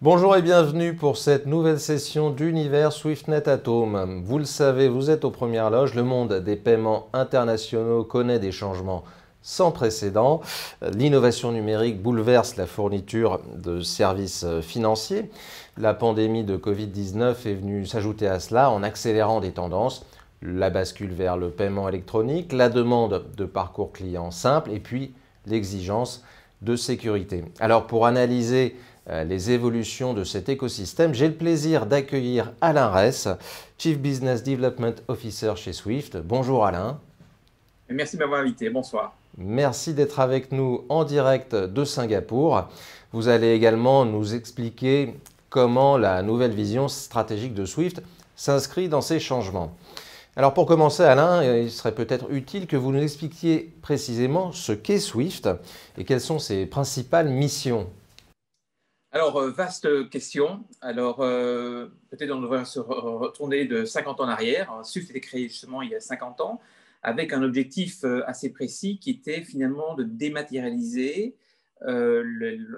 Bonjour et bienvenue pour cette nouvelle session d'Univers SwiftNet Atom. Vous le savez, vous êtes aux premières loges, le monde des paiements internationaux connaît des changements sans précédent. L'innovation numérique bouleverse la fourniture de services financiers. La pandémie de Covid-19 est venue s'ajouter à cela en accélérant des tendances. La bascule vers le paiement électronique, la demande de parcours client simple et puis l'exigence de sécurité. Alors pour analyser les évolutions de cet écosystème, j'ai le plaisir d'accueillir Alain Ress, Chief Business Development Officer chez Swift. Bonjour Alain. Merci de m'avoir invité. Bonsoir. Merci d'être avec nous en direct de Singapour. Vous allez également nous expliquer comment la nouvelle vision stratégique de Swift s'inscrit dans ces changements. Alors pour commencer Alain, il serait peut-être utile que vous nous expliquiez précisément ce qu'est Swift et quelles sont ses principales missions. Alors, vaste question. Alors, peut-être on devrait se retourner de 50 ans en arrière. SWIFT a été créé justement il y a 50 ans avec un objectif assez précis qui était finalement de dématérialiser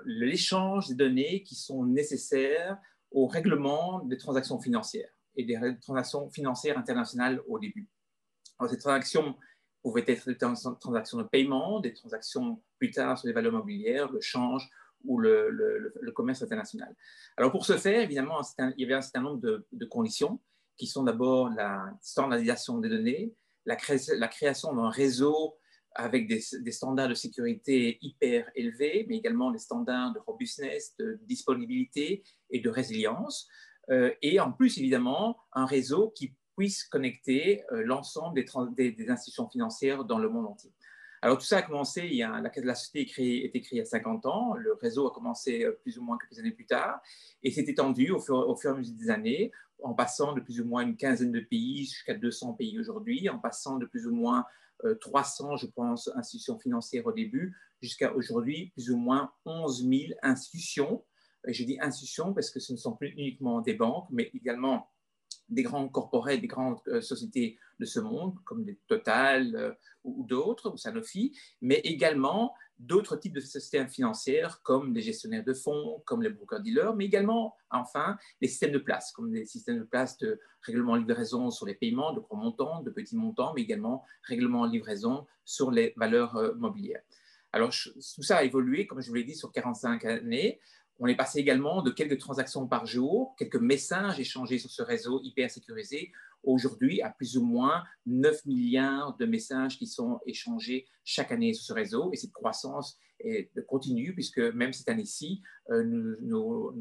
l'échange des données qui sont nécessaires au règlement des transactions financières et des transactions financières internationales au début. Alors, ces transactions pouvaient être des transactions de paiement, des transactions plus tard sur les valeurs mobilières, le change ou le commerce international. Alors pour ce faire, évidemment, il y avait un certain nombre de conditions qui sont d'abord la standardisation des données, la création d'un réseau avec des standards de sécurité hyper élevés, mais également des standards de robustness, de disponibilité et de résilience. Et en plus, évidemment, un réseau qui puisse connecter l'ensemble des institutions financières dans le monde entier. Alors tout ça a commencé, la société a été créée il y a 50 ans, le réseau a commencé plus ou moins quelques années plus tard, et s'est étendu au fur et à mesure des années, en passant de plus ou moins une quinzaine de pays jusqu'à 200 pays aujourd'hui, en passant de plus ou moins 300, je pense, institutions financières au début, jusqu'à aujourd'hui plus ou moins 11 000 institutions. Et je dis institutions parce que ce ne sont plus uniquement des banques, mais également des grands corporates, des grandes sociétés de ce monde, comme des Total ou d'autres, ou Sanofi, mais également d'autres types de sociétés financières, comme des gestionnaires de fonds, comme les brokers-dealers, mais également, enfin, les systèmes de place, comme des systèmes de place de règlement de livraison sur les paiements de gros montants, de petits montants, mais également règlement de livraison sur les valeurs mobilières. Alors, tout ça a évolué, comme je vous l'ai dit, sur 45 années. On est passé également de quelques transactions par jour, quelques messages échangés sur ce réseau hyper sécurisé, aujourd'hui à plus ou moins 9 milliards de messages qui sont échangés chaque année sur ce réseau. Et cette croissance est continue, puisque même cette année-ci, nous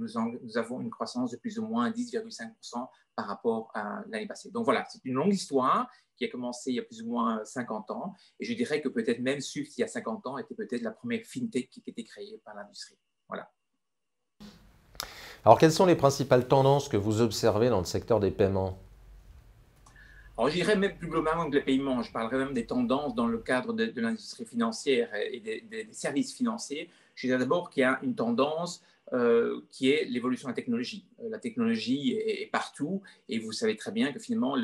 avons une croissance de plus ou moins 10,5% par rapport à l'année passée. Donc voilà, c'est une longue histoire qui a commencé il y a plus ou moins 50 ans. Et je dirais que peut-être même Swift, il y a 50 ans, était peut-être la première fintech qui a été créée par l'industrie. Voilà. Alors quelles sont les principales tendances que vous observez dans le secteur des paiements? Alors, je dirais même plus globalement que les paiements, je parlerai même des tendances dans le cadre de l'industrie financière et des services financiers. Je dirais d'abord qu'il y a une tendance qui est l'évolution de la technologie. La technologie est partout et vous savez très bien que finalement,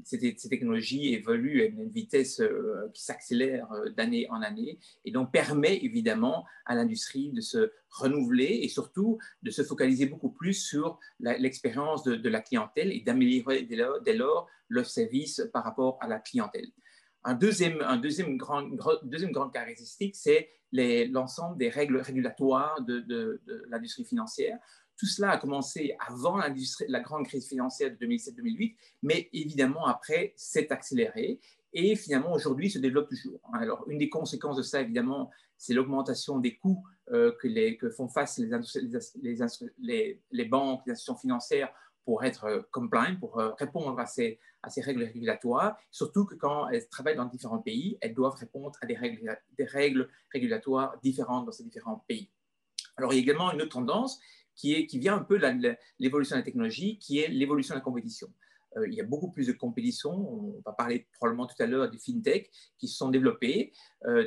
ces technologies évoluent à une vitesse qui s'accélère d'année en année et donc permet évidemment à l'industrie de se renouveler et surtout de se focaliser beaucoup plus sur l'expérience de la clientèle et d'améliorer dès lors leur service par rapport à la clientèle. Deuxième grande caractéristique, c'est l'ensemble des règles régulatoires de l'industrie financière. Tout cela a commencé avant la grande crise financière de 2007-2008, mais évidemment après s'est accéléré et finalement aujourd'hui se développe toujours. Alors une des conséquences de ça, évidemment, c'est l'augmentation des coûts que font face les banques, les institutions financières pour être compliant, pour répondre à ces règles régulatoires, surtout que quand elles travaillent dans différents pays, elles doivent répondre à des règles régulatoires différentes dans ces différents pays. Alors, il y a également une autre tendance qui vient un peu de l'évolution de la technologie, qui est l'évolution de la compétition. Il y a beaucoup plus de compétition. On va parler probablement tout à l'heure des fintech qui se sont développés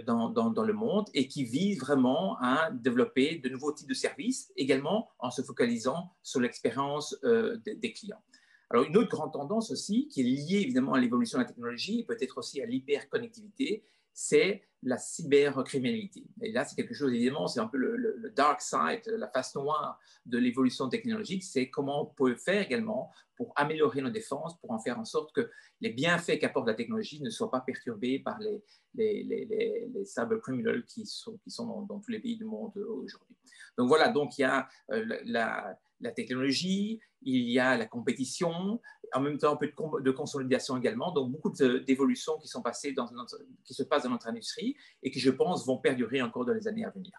dans le monde et qui visent vraiment à développer de nouveaux types de services, également en se focalisant sur l'expérience des clients. Alors, une autre grande tendance aussi, qui est liée évidemment à l'évolution de la technologie et peut-être aussi à l'hyperconnectivité, c'est la cybercriminalité. Et là, c'est quelque chose, évidemment, c'est un peu le dark side, la face noire de l'évolution technologique, c'est comment on peut faire également pour améliorer nos défenses, pour en faire en sorte que les bienfaits qu'apporte la technologie ne soient pas perturbés par les cybercriminels qui sont dans tous les pays du monde aujourd'hui. Donc voilà, donc il y a la technologie, il y a la compétition, en même temps un peu de consolidation également, donc beaucoup d'évolutions qui qui se passent dans notre industrie et qui, je pense, vont perdurer encore dans les années à venir.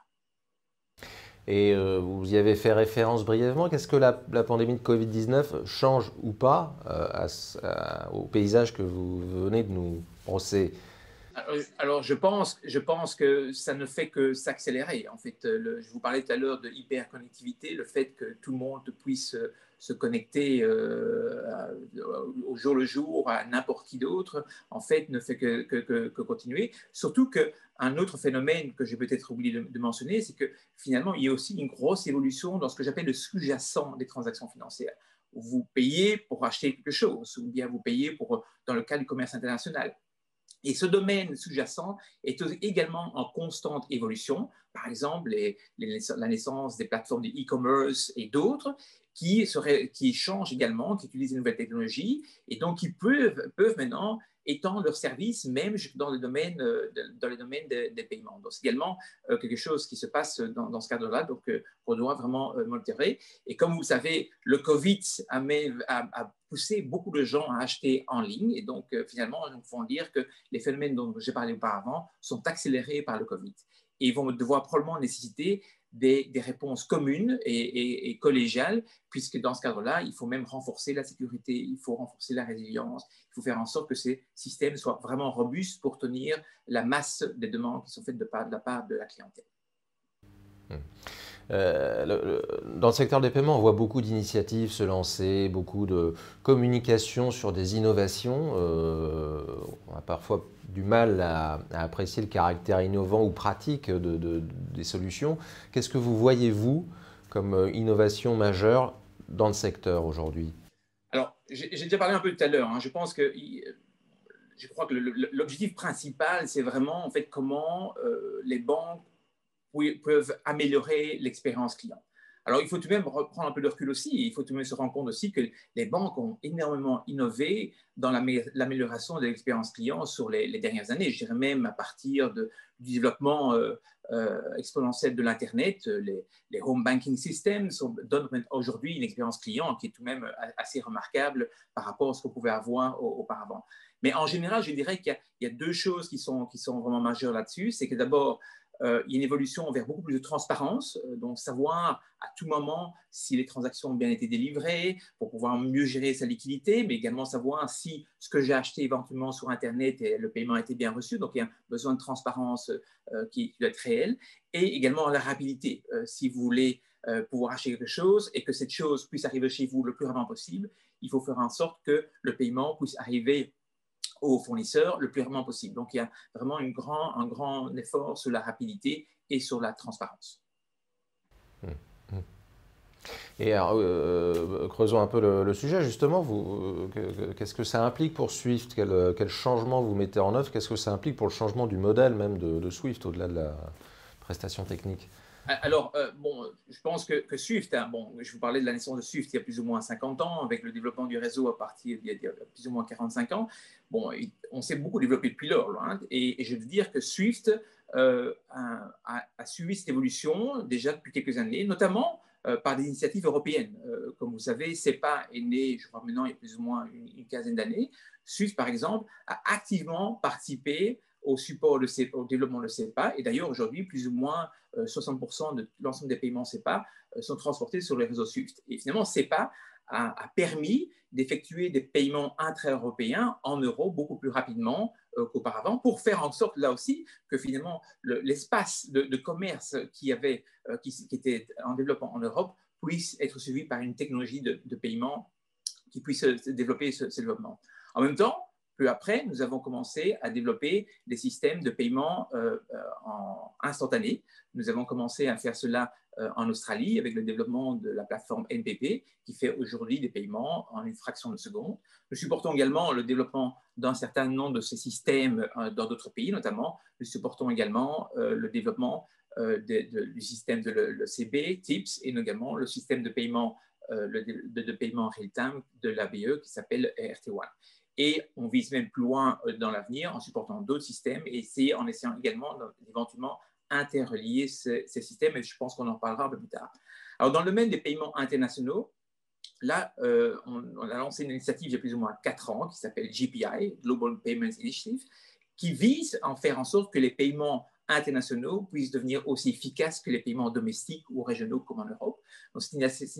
Et vous y avez fait référence brièvement. Qu'est-ce que la pandémie de Covid-19 change ou pas au paysage que vous venez de nous brosser? Alors, je pense que ça ne fait que s'accélérer. En fait, je vous parlais tout à l'heure de hyperconnectivité, le fait que tout le monde puisse se connecter au jour le jour à n'importe qui d'autre, en fait, ne fait que continuer. Surtout qu'un autre phénomène que j'ai peut-être oublié de mentionner, c'est que finalement, il y a aussi une grosse évolution dans ce que j'appelle le sous-jacent des transactions financières. Vous payez pour acheter quelque chose, ou bien vous payez dans le cas du commerce international. Et ce domaine sous-jacent est également en constante évolution. Par exemple, la naissance des plateformes de e-commerce et d'autres qui changent également, qui utilisent de nouvelles technologies et donc qui peuvent maintenant étendre leurs services même dans les domaines des paiements. Donc, c'est également quelque chose qui se passe dans ce cadre-là, donc on doit vraiment monitorer. Et comme vous le savez, le Covid a poussé beaucoup de gens à acheter en ligne et donc finalement, il faut dire que les phénomènes dont j'ai parlé auparavant sont accélérés par le Covid et vont devoir probablement nécessiter des réponses communes et collégiales, puisque dans ce cadre-là, il faut même renforcer la sécurité, il faut renforcer la résilience, il faut faire en sorte que ces systèmes soient vraiment robustes pour tenir la masse des demandes qui sont faites de la part de la clientèle. Dans le secteur des paiements, on voit beaucoup d'initiatives se lancer, beaucoup de communication sur des innovations. On a parfois du mal à apprécier le caractère innovant ou pratique des solutions. Qu'est-ce que vous voyez, vous, comme innovation majeure dans le secteur aujourd'hui? Alors, j'ai déjà parlé un peu tout à l'heure. Je pense que je crois que l'objectif principal, c'est vraiment en fait comment les banques peuvent améliorer l'expérience client. Alors, il faut tout de même prendre un peu de recul aussi. Il faut tout de même se rendre compte aussi que les banques ont énormément innové dans l'amélioration de l'expérience client sur les dernières années. Je dirais même à partir du développement exponentiel de l'Internet, les home banking systems donnent aujourd'hui une expérience client qui est tout de même assez remarquable par rapport à ce qu'on pouvait avoir auparavant. Mais en général, je dirais qu'il y a deux choses qui sont vraiment majeures là-dessus. C'est que d'abord, il y a une évolution vers beaucoup plus de transparence, donc savoir à tout moment si les transactions ont bien été délivrées pour pouvoir mieux gérer sa liquidité, mais également savoir si ce que j'ai acheté éventuellement sur Internet et le paiement a été bien reçu. Donc, il y a un besoin de transparence qui doit être réel. Et également la rapidité. Si vous voulez pouvoir acheter quelque chose et que cette chose puisse arriver chez vous le plus rapidement possible, il faut faire en sorte que le paiement puisse arriver aux fournisseurs le plus rapidement possible. Donc, il y a vraiment un grand effort sur la rapidité et sur la transparence. Et alors, creusons un peu le sujet, justement. Qu'est-ce que ça implique pour Swift? Quel changement vous mettez en œuvre? Qu'est-ce que ça implique pour le changement du modèle même de Swift, au-delà de la prestation technique? Alors, je pense que Swift, je vous parlais de la naissance de Swift il y a plus ou moins 50 ans, avec le développement du résew à partir d'il y a plus ou moins 45 ans. On s'est beaucoup développé depuis lors. Et je veux dire que Swift a suivi cette évolution déjà depuis quelques années, notamment par des initiatives européennes. Comme vous savez, SEPA est né, je crois maintenant, il y a plus ou moins une quinzaine d'années. Swift, par exemple, a activement participé au développement de SEPA. Et d'ailleurs, aujourd'hui, plus ou moins 60% de l'ensemble des paiements SEPA sont transportés sur les réseaux SWIFT. Et finalement, SEPA a permis d'effectuer des paiements intra-européens en euros beaucoup plus rapidement qu'auparavant, pour faire en sorte, là aussi, que finalement, l'espace de commerce qui était en développement en Europe puisse être suivi par une technologie de paiement qui puisse développer ce développement. En même temps, Peu après, nous avons commencé à développer des systèmes de paiement en instantané. Nous avons commencé à faire cela en Australie avec le développement de la plateforme NPP qui fait aujourd'hui des paiements en une fraction de seconde. Nous supportons également le développement d'un certain nombre de ces systèmes dans d'autres pays, notamment nous supportons également le développement du système de l'ECB, TIPS, et également le système de paiement, de paiement real-time de l'ABE qui s'appelle RT1. Et on vise même plus loin dans l'avenir en supportant d'autres systèmes et en essayant également éventuellement interrelier ces systèmes, et je pense qu'on en parlera un peu plus tard. Alors, dans le domaine des paiements internationaux, là, on a lancé une initiative il y a plus ou moins 4 ans qui s'appelle GPI, Global Payments Initiative, qui vise à faire en sorte que les paiements internationaux puissent devenir aussi efficaces que les paiements domestiques ou régionaux comme en Europe. Donc, cette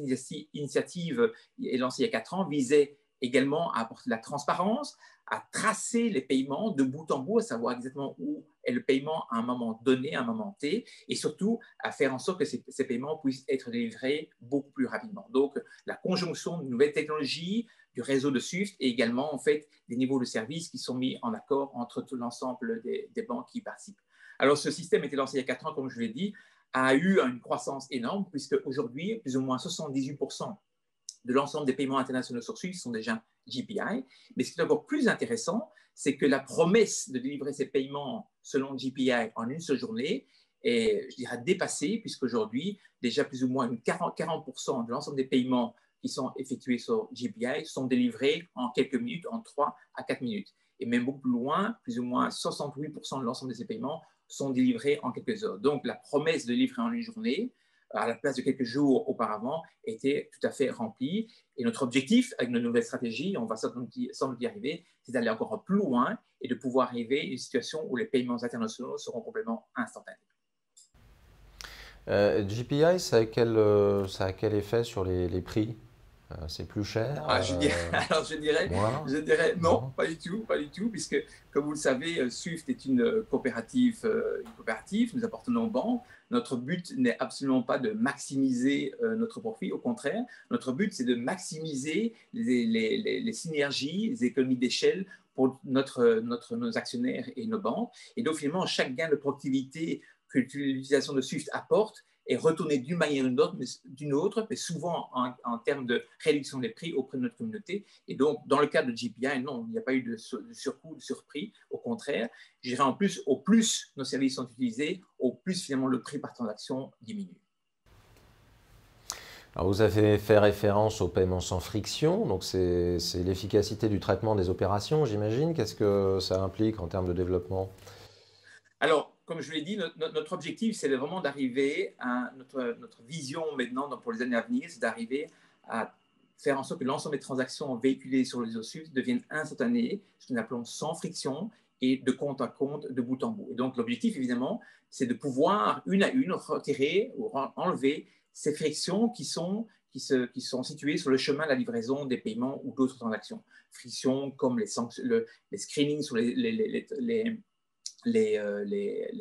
initiative est lancée il y a 4 ans, visait également à apporter de la transparence, à tracer les paiements de bout en bout, à savoir exactement où est le paiement à un moment donné, à un moment T, et surtout à faire en sorte que ces paiements puissent être délivrés beaucoup plus rapidement. Donc, la conjonction de nouvelles technologies, du réseau de SWIFT et également en fait des niveaux de services qui sont mis en accord entre tout l'ensemble des banques qui y participent. Alors, ce système a été lancé il y a 4 ans, comme je l'ai dit, a eu une croissance énorme puisque aujourd'hui, plus ou moins 78% de l'ensemble des paiements internationaux sur SWIFT sont déjà GPI. Mais ce qui est encore plus intéressant, c'est que la promesse de délivrer ces paiements selon GPI en une seule journée est, je dirais, dépassée, puisqu'aujourd'hui, déjà plus ou moins 40% de l'ensemble des paiements qui sont effectués sur GPI sont délivrés en quelques minutes, en 3 à 4 minutes. Et même beaucoup plus loin, plus ou moins 68% de l'ensemble de ces paiements sont délivrés en quelques heures. Donc, la promesse de livrer en une journée, à la place de quelques jours auparavant, était tout à fait remplie. Et notre objectif, avec nos nouvelles stratégies, on va sans doute y arriver, c'est d'aller encore plus loin et de pouvoir arriver à une situation où les paiements internationaux seront complètement instantanés. GPI, ça a quel effet sur les prix? C'est plus cher? Je dirais non, pas du tout, puisque, comme vous le savez, SWIFT est une coopérative. Nous appartenons aux banques. Notre but n'est absolument pas de maximiser notre profit. Au contraire, notre but, c'est de maximiser les synergies, les économies d'échelle pour nos actionnaires et nos banques. Et donc, finalement, chaque gain de productivité que l'utilisation de SWIFT apporte est retourné d'une manière ou d'une autre, mais souvent en termes de réduction des prix auprès de notre communauté. Et donc, dans le cas de GPI, non, il n'y a pas eu de surcoût, de surprix. Au contraire, je dirais en plus, au plus nos services sont utilisés, au plus finalement le prix par transaction diminue. Alors vous avez fait référence au paiement sans friction, donc c'est l'efficacité du traitement des opérations, j'imagine. Qu'est-ce que ça implique en termes de développement? Alors, comme je l'ai dit, notre objectif, c'est vraiment d'arriver à notre vision maintenant pour les années à venir, c'est d'arriver à faire en sorte que l'ensemble des transactions véhiculées sur les réseaux SWIFT deviennent instantanées, ce que nous appelons sans friction et de compte à compte, de bout en bout. Et donc, l'objectif, évidemment, c'est de pouvoir, une à une, retirer ou enlever ces frictions qui sont situées sur le chemin de la livraison des paiements ou d'autres transactions. Frictions comme les screenings sur les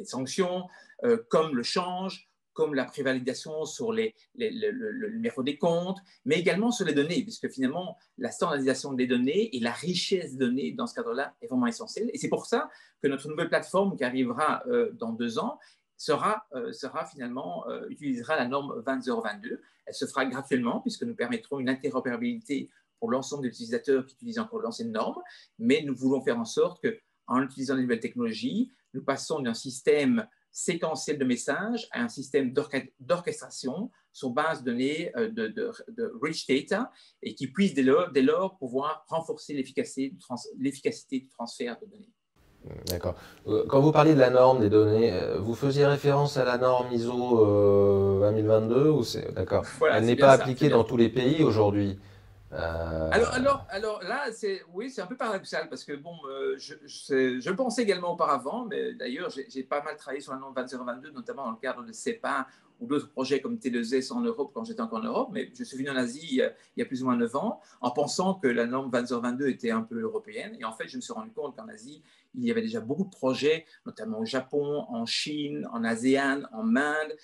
sanctions, comme le change, comme la prévalidation sur le numéro des comptes, mais également sur les données, puisque finalement, la standardisation des données et la richesse des données dans ce cadre-là est vraiment essentielle. Et c'est pour ça que notre nouvelle plateforme qui arrivera dans 2 ans utilisera la norme 20022. Elle se fera gratuitement, puisque nous permettrons une interopérabilité pour l'ensemble des utilisateurs qui utilisent encore l'ancienne norme, mais nous voulons faire en sorte que en utilisant les nouvelles technologies, nous passons d'un système séquentiel de messages à un système d'orchestration sur base de données de rich data et qui puisse dès lors pouvoir renforcer l'efficacité du transfert de données. D'accord. Quand vous parliez de la norme des données, vous faisiez référence à la norme ISO 2022 ou d'accord. Voilà, elle n'est pas appliquée dans tous les pays aujourd'hui. Alors là, oui, c'est un peu paradoxal parce que bon, je le pensais également auparavant, mais d'ailleurs, j'ai pas mal travaillé sur la norme 2022, notamment dans le cadre de CEPA ou d'autres projets comme T2S en Europe quand j'étais encore en Europe, mais je suis venu en Asie il y a plus ou moins 9 ans en pensant que la norme 2022 était un peu européenne. Et en fait, je me suis rendu compte qu'en Asie, il y avait déjà beaucoup de projets, notamment au Japon, en Chine, en ASEAN, en Inde,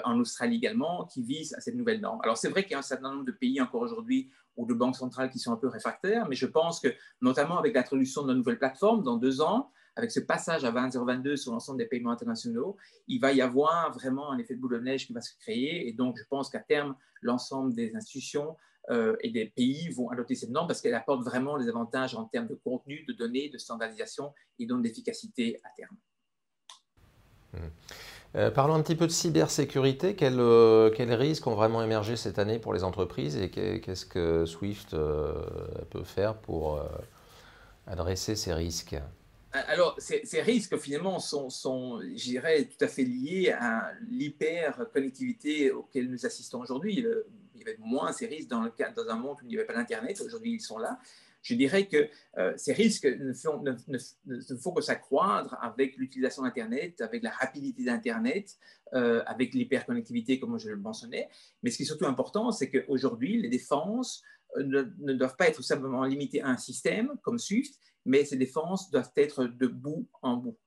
en Australie également, qui visent à cette nouvelle norme. Alors, c'est vrai qu'il y a un certain nombre de pays encore aujourd'hui ou de banques centrales qui sont un peu réfractaires, mais je pense que, notamment avec l'introduction de la nouvelle plateforme dans 2 ans, avec ce passage à 2022 sur l'ensemble des paiements internationaux, il va y avoir vraiment un effet de boule de neige qui va se créer. Et donc, je pense qu'à terme, l'ensemble des institutions et des pays vont adopter cette norme parce qu'elle apporte vraiment des avantages en termes de contenu, de données, de standardisation et donc d'efficacité à terme. Parlons un petit peu de cybersécurité. Quels risques ont vraiment émergé cette année pour les entreprises et qu'est-ce que Swift peut faire pour adresser ces risques? Alors, ces risques, finalement, sont, je dirais, tout à fait liés à l'hyper-connectivité auquel nous assistons aujourd'hui. Il y avait moins ces risques dans un monde où il n'y avait pas d'Internet. Aujourd'hui, ils sont là. Je dirais que ces risques ne font que s'accroître avec l'utilisation d'Internet, avec la rapidité d'Internet, avec l'hyperconnectivité, comme je le mentionnais. Mais ce qui est surtout important, c'est qu'aujourd'hui, les défenses ne doivent pas être simplement limitées à un système comme Swift, mais ces défenses doivent être de bout en bout.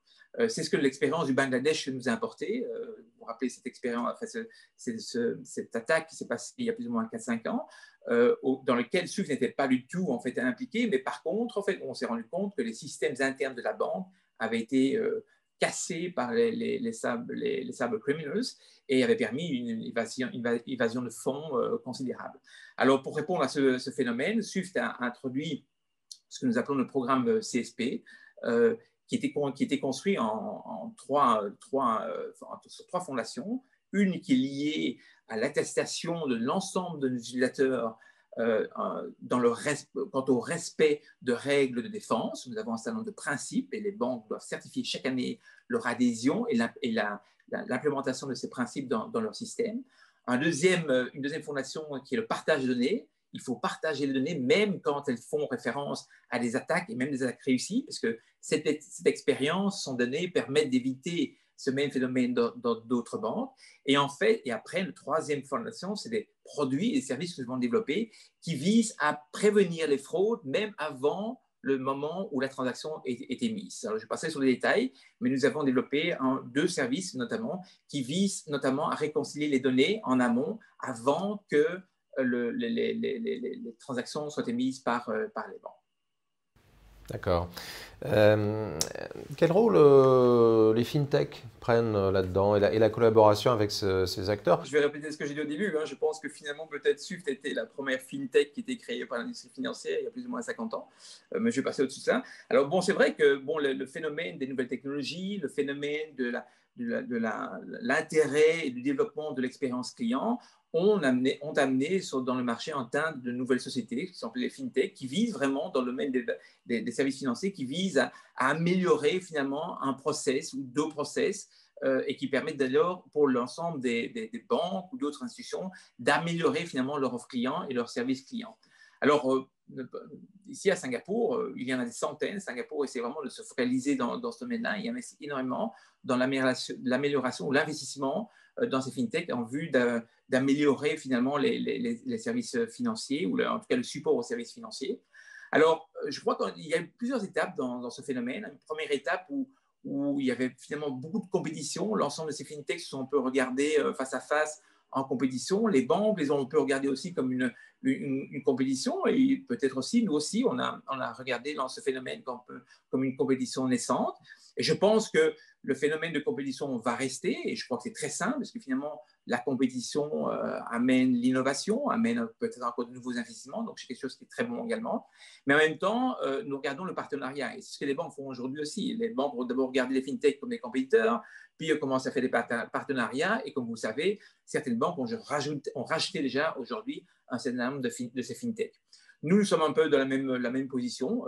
C'est ce que l'expérience du Bangladesh nous a apporté. Vous vous rappelez cette expérience, enfin, cette attaque qui s'est passée il y a plus ou moins 4-5 ans, dans lequel Swift n'était pas du tout en fait, impliqué, mais par contre, en fait, on s'est rendu compte que les systèmes internes de la banque avaient été cassés par les cyber criminals et avaient permis une évasion de fonds considérable. Alors, pour répondre à ce phénomène, Swift a introduit ce que nous appelons le programme CSP, qui était construit sur 3 fondations. Une qui est liée à l'attestation de l'ensemble de nos utilisateurs quant au respect de règles de défense. Nous avons un certain nombre de principes et les banques doivent certifier chaque année leur adhésion et l'implémentation de ces principes dans leur système. Une deuxième fondation qui est le partage de données. Il faut partager les données, même quand elles font référence à des attaques et même des attaques réussies, parce que cette expérience, ces données permettent d'éviter ce même phénomène dans d'autres banques. Et en fait, et après, la troisième fondation, c'est des produits et des services que nous avons développés qui visent à prévenir les fraudes, même avant le moment où la transaction est émise. Alors, je vais passer sur les détails, mais nous avons développé 2 services, notamment, qui visent notamment à réconcilier les données en amont avant que les transactions soient émises par les banques. D'accord. Quel rôle les fintech prennent là-dedans et la collaboration avec ces acteurs? Je vais répéter ce que j'ai dit au début. Je pense que finalement, peut-être Swift était la première fintech qui était créée par l'industrie financière il y a plus ou moins 50 ans. Mais je vais passer au-dessus de ça. Alors, bon, c'est vrai que le phénomène des nouvelles technologies, le phénomène de l'intérêt et du développement de l'expérience client ont amené dans le marché en teint de nouvelles sociétés, qui sont appelées les fintech, qui visent vraiment dans le domaine des services financiers, qui visent à améliorer finalement un process ou 2 process et qui permettent d'ailleurs pour l'ensemble des banques ou d'autres institutions d'améliorer finalement leur offre client et leur service client. Alors, ici à Singapour, il y en a des centaines. Singapour essaie vraiment de se focaliser dans ce domaine-là. Il investit énormément dans l'amélioration ou l'investissement dans ces fintechs en vue d'améliorer finalement les services financiers ou en tout cas le support aux services financiers. Alors, je crois qu'il y a plusieurs étapes dans ce phénomène. Une première étape où il y avait finalement beaucoup de compétition. L'ensemble de ces fintechs sont un peu regardés face à face en compétition. Les banques les ont un peu regardées aussi comme une compétition et peut-être aussi, nous aussi, on a regardé dans ce phénomène comme une compétition naissante. Et je pense que le phénomène de compétition va rester et je crois que c'est très simple parce que finalement, la compétition amène l'innovation, amène peut-être encore de nouveaux investissements, donc c'est quelque chose qui est très bon également. Mais en même temps, nous regardons le partenariat et c'est ce que les banques font aujourd'hui aussi. Les banques vont d'abord regarder les fintechs comme des compétiteurs, puis elles commencent à faire des partenariats et comme vous savez, certaines banques ont racheté déjà aujourd'hui un certain nombre de ces fintechs. Nous sommes un peu dans la même position.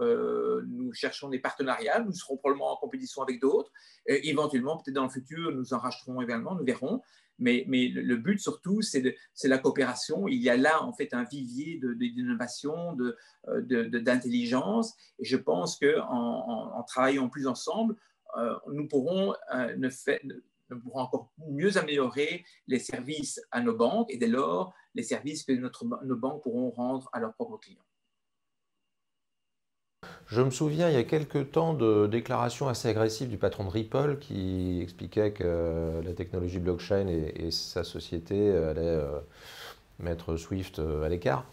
Nous cherchons des partenariats. Nous serons probablement en compétition avec d'autres. Éventuellement, peut-être dans le futur, nous en racheterons également. Nous verrons. Mais le but surtout, c'est la coopération. Il y a là, en fait, un vivier d'innovation, d'intelligence. Et je pense qu'en travaillant plus ensemble, nous pourrons nous pourrons encore mieux améliorer les services à nos banques et dès lors, les services que nos banques pourront rendre à leurs propres clients. Je me souviens il y a quelques temps de déclarations assez agressives du patron de Ripple qui expliquait que la technologie blockchain et sa société allaient mettre Swift à l'écart.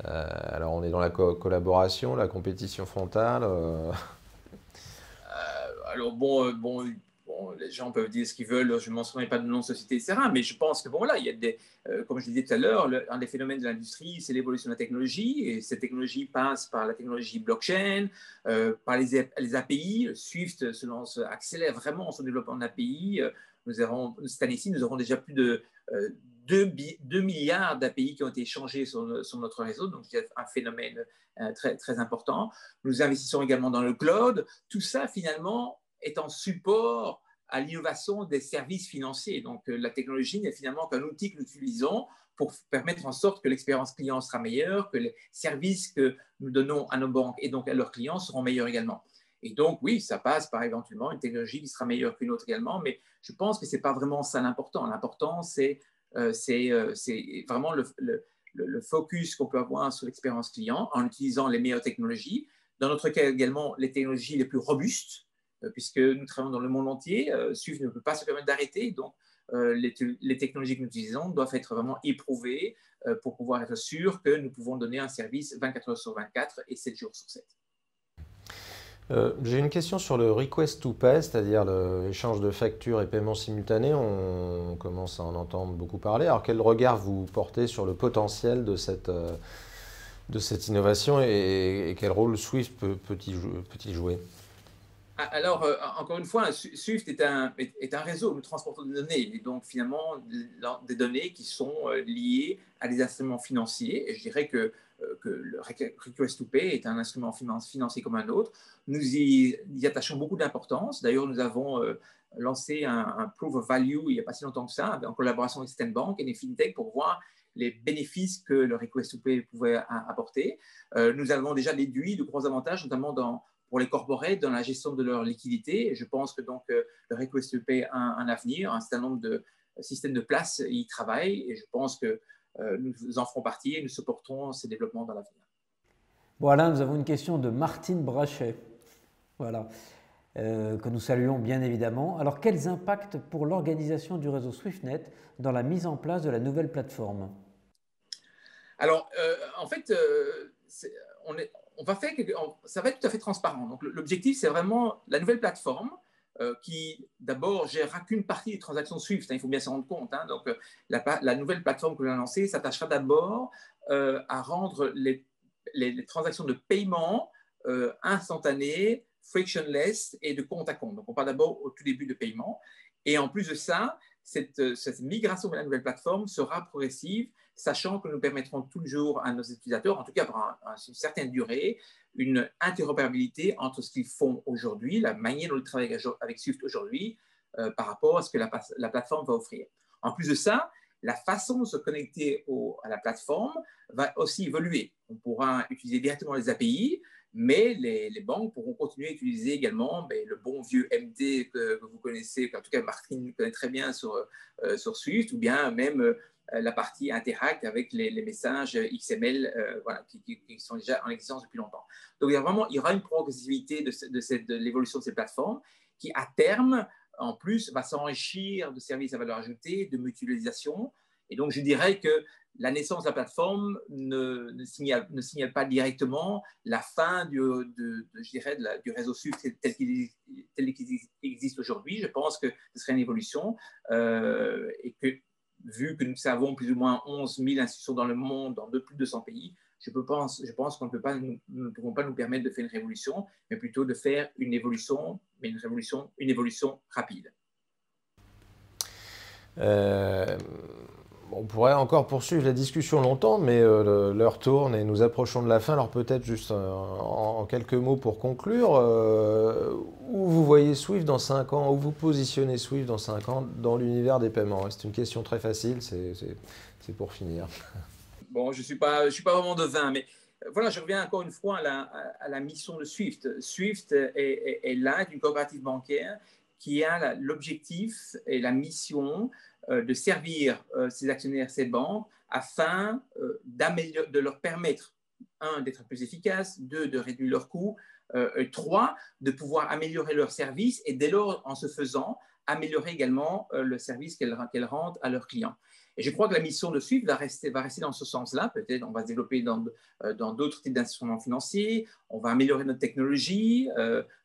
Alors on est dans la collaboration, la compétition frontale. Alors bon, les gens peuvent dire ce qu'ils veulent, je ne mentionnerai pas de nom de société, etc. Mais je pense que bon, là, il y a comme je disais tout à l'heure, un des phénomènes de l'industrie, c'est l'évolution de la technologie. Et cette technologie passe par la technologie blockchain, par les API. Swift accélère vraiment son développement d'API. Cette année-ci, nous aurons déjà plus de 2 milliards d'API qui ont été échangés sur notre réseau. Donc, c'est un phénomène très, très important. Nous investissons également dans le cloud. Tout ça, finalement, est en support à l'innovation des services financiers. Donc, la technologie n'est finalement qu'un outil que nous utilisons pour permettre en sorte que l'expérience client sera meilleure, que les services que nous donnons à nos banques et donc à leurs clients seront meilleurs également. Et donc, oui, ça passe par éventuellement une technologie qui sera meilleure qu'une autre également, mais je pense que ce n'est pas vraiment ça l'important. L'important, c'est vraiment le focus qu'on peut avoir sur l'expérience client en utilisant les meilleures technologies. Dans notre cas également, les technologies les plus robustes, puisque nous travaillons dans le monde entier. Swift ne peut pas se permettre d'arrêter. Donc, les technologies que nous utilisons doivent être vraiment éprouvées pour pouvoir être sûrs que nous pouvons donner un service 24 heures sur 24 et 7 jours sur 7. J'ai une question sur le request to pay, c'est-à-dire l'échange de factures et paiements simultanés. On commence à en entendre beaucoup parler. Alors, quel regard vous portez sur le potentiel de cette innovation et quel rôle Swift peut-il jouer? Alors, encore une fois, Swift est un réseau. Nous transportons des données, et donc finalement des données qui sont liées à des instruments financiers. Et je dirais que le Request to Pay est un instrument financier comme un autre. Nous y attachons beaucoup d'importance. D'ailleurs, nous avons lancé un Proof of Value il n'y a pas si longtemps que ça, en collaboration avec certaines banques et des fintechs pour voir les bénéfices que le Request to Pay pouvait apporter. Nous avons déjà déduit de gros avantages, notamment pour les corporates dans la gestion de leur liquidité. Et je pense que donc le Request to Pay a un avenir, un certain nombre de systèmes de place y travaillent et je pense que nous en ferons partie et nous supporterons ces développements dans l'avenir. Voilà, nous avons une question de Martine Brachet, voilà, que nous saluons bien évidemment. Alors, quels impacts pour l'organisation du réseau SwiftNet dans la mise en place de la nouvelle plateforme? Alors, en fait, ça va être tout à fait transparent. Donc, l'objectif, c'est vraiment la nouvelle plateforme qui, d'abord, gérera qu'une partie des transactions Swift. Il faut bien s'en rendre compte. Donc, la nouvelle plateforme que l'on a lancée s'attachera d'abord à rendre les transactions de paiement instantanées, frictionless et de compte à compte. Donc, on parle d'abord au tout début de paiement. Et en plus de ça, cette migration vers la nouvelle plateforme sera progressive, sachant que nous permettrons toujours à nos utilisateurs, en tout cas pour une certaine durée, une interopérabilité entre ce qu'ils font aujourd'hui, la manière dont ils travaillent avec Swift aujourd'hui, par rapport à ce que la plateforme va offrir. En plus de ça, la façon de se connecter à la plateforme va aussi évoluer. On pourra utiliser directement les API, mais les banques pourront continuer à utiliser également le bon vieux MD que vous connaissez, qu'en tout cas Martine connaît très bien sur Swift, ou bien même la partie Interact avec les messages XML voilà, qui sont déjà en existence depuis longtemps. Donc, il y aura une progressivité de l'évolution de ces plateformes qui, à terme, en plus, va s'enrichir de services à valeur ajoutée, de mutualisation. Et donc, je dirais que la naissance de la plateforme ne signale pas directement la fin du réseau Swift tel qu'il existe aujourd'hui. Je pense que ce serait une évolution et que, vu que nous savons plus ou moins 11 000 institutions dans le monde, dans plus de 200 pays, je pense qu'on ne pouvons pas nous permettre de faire une révolution, mais plutôt de faire une évolution, mais une évolution rapide. On pourrait encore poursuivre la discussion longtemps, mais l'heure tourne et nous approchons de la fin. Alors peut-être juste en quelques mots pour conclure, où vous voyez Swift dans 5 ans, où vous positionnez Swift dans 5 ans dans l'univers des paiements? C'est une question très facile, c'est pour finir. Bon, je suis pas vraiment devin, mais voilà, je reviens encore une fois à la mission de Swift. Swift est là, est une coopérative bancaire qui a l'objectif et la mission de servir ces actionnaires, ces banques, afin de leur permettre, un, d'être plus efficaces, deux, de réduire leurs coûts, trois, de pouvoir améliorer leurs services et dès lors, en ce faisant, améliorer également le service qu'elles rendent à leurs clients. Et je crois que la mission de SWIFT va rester dans ce sens-là. Peut-être on va se développer dans d'autres types d'instruments financiers, on va améliorer notre technologie,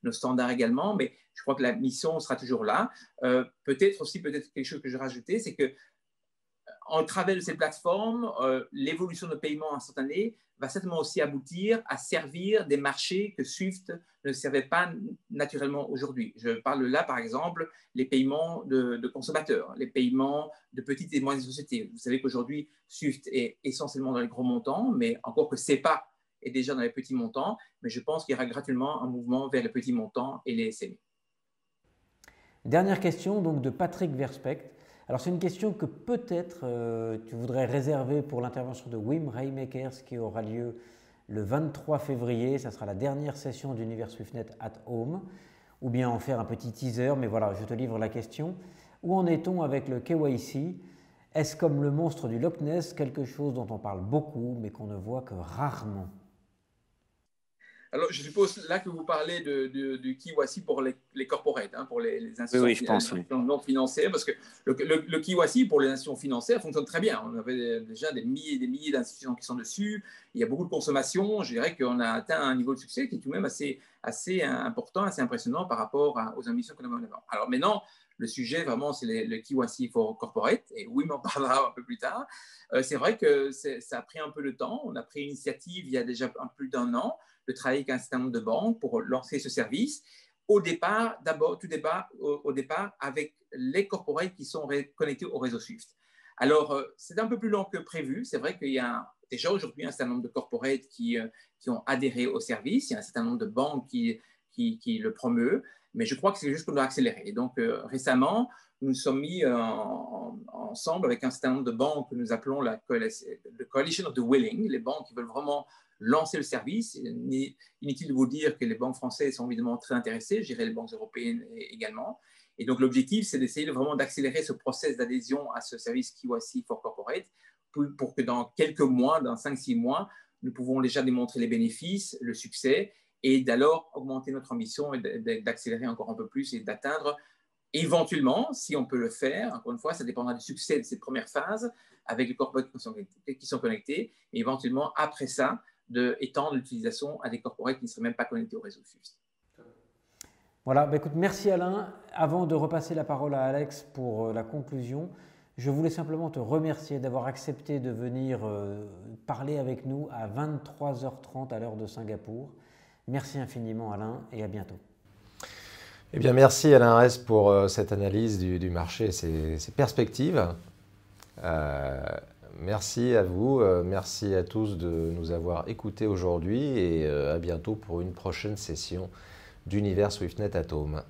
nos standards également, mais je crois que la mission sera toujours là. Peut-être quelque chose que je rajoutais, c'est que en travers de ces plateformes, l'évolution de paiement instantané va certainement aussi aboutir à servir des marchés que SWIFT ne servait pas naturellement aujourd'hui. Je parle là, par exemple, les paiements de consommateurs, les paiements de petites et moyennes sociétés. Vous savez qu'aujourd'hui, SWIFT est essentiellement dans les gros montants, mais encore que SEPA est déjà dans les petits montants, mais je pense qu'il y aura graduellement un mouvement vers les petits montants et les SME. Dernière question donc de Patrick Verspect. Alors c'est une question que peut-être tu voudrais réserver pour l'intervention de Wim Raymakers qui aura lieu le 23 février. Ça sera la dernière session d'Univers SwiftNet at Home, ou bien en faire un petit teaser, mais voilà, je te livre la question. Où en est-on avec le KYC? Est-ce comme le monstre du Loch Ness, quelque chose dont on parle beaucoup mais qu'on ne voit que rarement? Alors, je suppose là que vous parlez du KYC pour les corporates, pour les institutions non financières, parce que le KYC pour les institutions financières fonctionne très bien. On avait déjà des milliers et des milliers d'institutions qui sont dessus. Il y a beaucoup de consommation. Je dirais qu'on a atteint un niveau de succès qui est tout de même assez important, assez impressionnant par rapport aux ambitions qu'on avait en avant. Alors maintenant, le sujet vraiment, c'est le KYC for corporate, et oui, on en parlera un peu plus tard. C'est vrai que ça a pris un peu de temps. On a pris l'initiative il y a déjà plus d'1 an de travailler avec un certain nombre de banques pour lancer ce service. Au départ, avec les corporates qui sont connectés au réseau SWIFT. Alors, c'est un peu plus long que prévu. C'est vrai qu'il y a déjà aujourd'hui un certain nombre de corporates qui ont adhéré au service. Il y a un certain nombre de banques qui le promeuvent. Mais je crois que c'est juste qu'on doit accélérer. Et donc, récemment, nous nous sommes mis ensemble avec un certain nombre de banques que nous appelons la Coalition of the Willing, les banques qui veulent vraiment lancer le service. Inutile de vous dire que les banques françaises sont évidemment très intéressées, je dirais les banques européennes également. Et donc, l'objectif, c'est d'essayer vraiment d'accélérer ce process d'adhésion à ce service KYC for Corporate pour que dans quelques mois, dans 5-6 mois, nous pouvons déjà démontrer les bénéfices, le succès, et d'alors augmenter notre ambition et d'accélérer encore un peu plus et d'atteindre éventuellement, si on peut le faire, encore une fois, ça dépendra du succès de cette première phase avec les corporates qui sont connectés, et éventuellement, après ça, d'étendre l'utilisation à des corporates qui ne seraient même pas connectés au réseau SWIFT. Voilà, écoute, merci Alain. Avant de repasser la parole à Alex pour la conclusion, je voulais simplement te remercier d'avoir accepté de venir parler avec nous à 23h30 à l'heure de Singapour. Merci infiniment Alain et à bientôt. Eh bien, merci Alain Ress pour cette analyse du marché et ses perspectives. Merci à vous, merci à tous de nous avoir écoutés aujourd'hui et à bientôt pour une prochaine session d'Univers SwiftNet at Home.